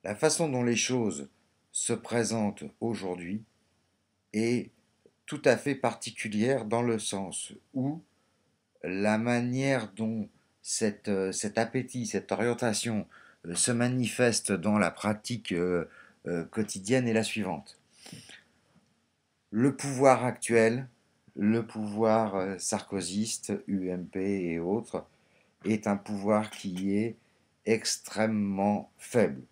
La façon dont les choses se présentent aujourd'hui est tout à fait particulière dans le sens où la manière dont cet appétit, cette orientation se manifeste dans la pratique quotidienne est la suivante. Le pouvoir actuel, le pouvoir sarkozyste, UMP et autres, est un pouvoir qui est extrêmement faible.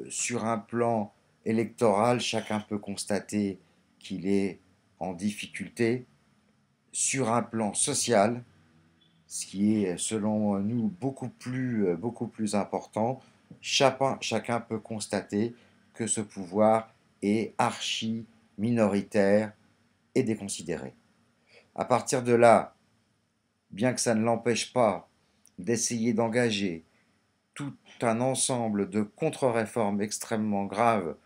Sur un plan électoral, chacun peut constater qu'il est en difficulté. Sur un plan social, ce qui est selon nous beaucoup plus important, chacun peut constater que ce pouvoir est archi minoritaire et déconsidéré. À partir de là, bien que ça ne l'empêche pas d'essayer d'engager tout un ensemble de contre-réformes extrêmement graves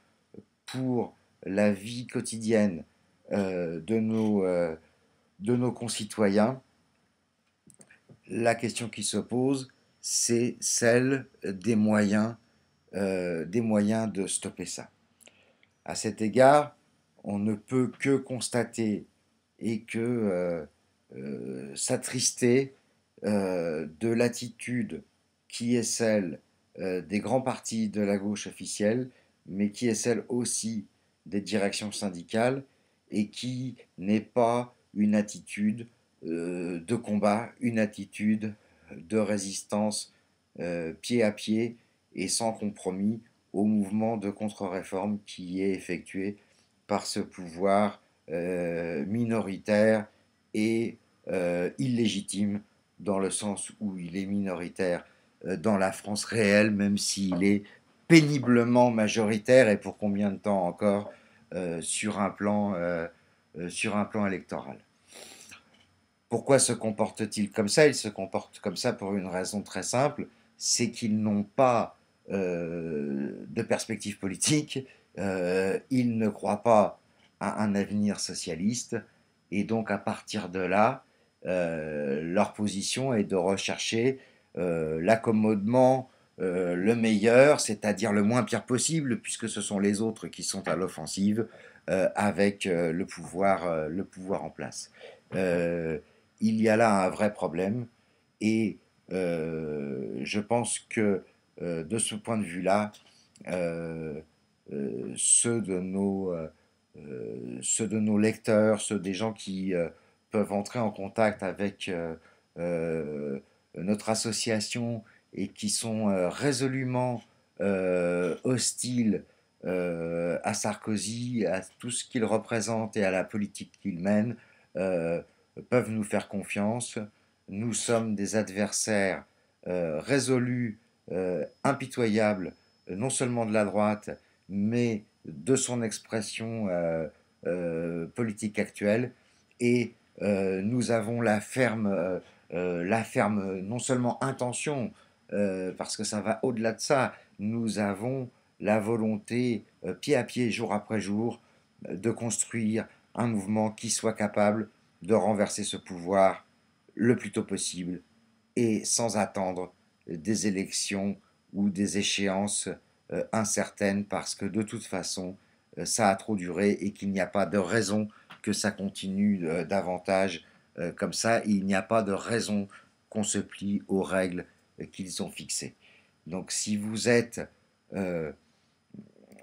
pour la vie quotidienne de nos concitoyens, la question qui se pose, c'est celle des moyens de stopper ça. À cet égard, on ne peut que constater et que s'attrister de l'attitude qui est celle des grands partis de la gauche officielle, mais qui est celle aussi des directions syndicales, et qui n'est pas une attitude de combat, une attitude de résistance pied à pied et sans compromis au mouvement de contre-réforme qui est effectué par ce pouvoir minoritaire et illégitime, dans le sens où il est minoritaire dans la France réelle, même s'il est péniblement majoritaire, et pour combien de temps encore sur un plan électoral. Pourquoi se comportent-ils comme ça? Ils se comportent comme ça pour une raison très simple, c'est qu'ils n'ont pas de perspective politique, ils ne croient pas à un avenir socialiste, et donc à partir de là, leur position est de rechercher l'accommodement le meilleur, c'est-à-dire le moins pire possible, puisque ce sont les autres qui sont à l'offensive avec le pouvoir en place. Euh, il y a là un vrai problème, et je pense que de ce point de vue-là, euh, ceux de nos lecteurs, ceux des gens qui peuvent entrer en contact avec notre association et qui sont résolument hostiles à Sarkozy, à tout ce qu'il représente et à la politique qu'il mène, euh, peuvent nous faire confiance. Nous sommes des adversaires résolus, impitoyables, non seulement de la droite, mais de son expression politique actuelle. Et nous avons la ferme non seulement intention, parce que ça va au-delà de ça, nous avons la volonté, pied à pied, jour après jour, de construire un mouvement qui soit capable de renverser ce pouvoir le plus tôt possible et sans attendre des élections ou des échéances incertaines, parce que de toute façon, ça a trop duré et qu'il n'y a pas de raison que ça continue davantage comme ça. Il n'y a pas de raison qu'on se plie aux règles qu'ils ont fixées. Donc si vous êtes euh,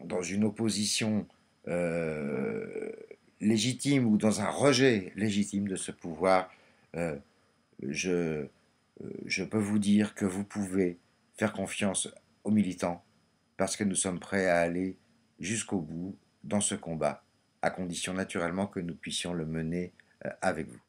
dans une opposition euh, légitime ou dans un rejet légitime de ce pouvoir, euh, je, je peux vous dire que vous pouvez faire confiance aux militants, parce que nous sommes prêts à aller jusqu'au bout dans ce combat, à condition naturellement que nous puissions le mener avec vous.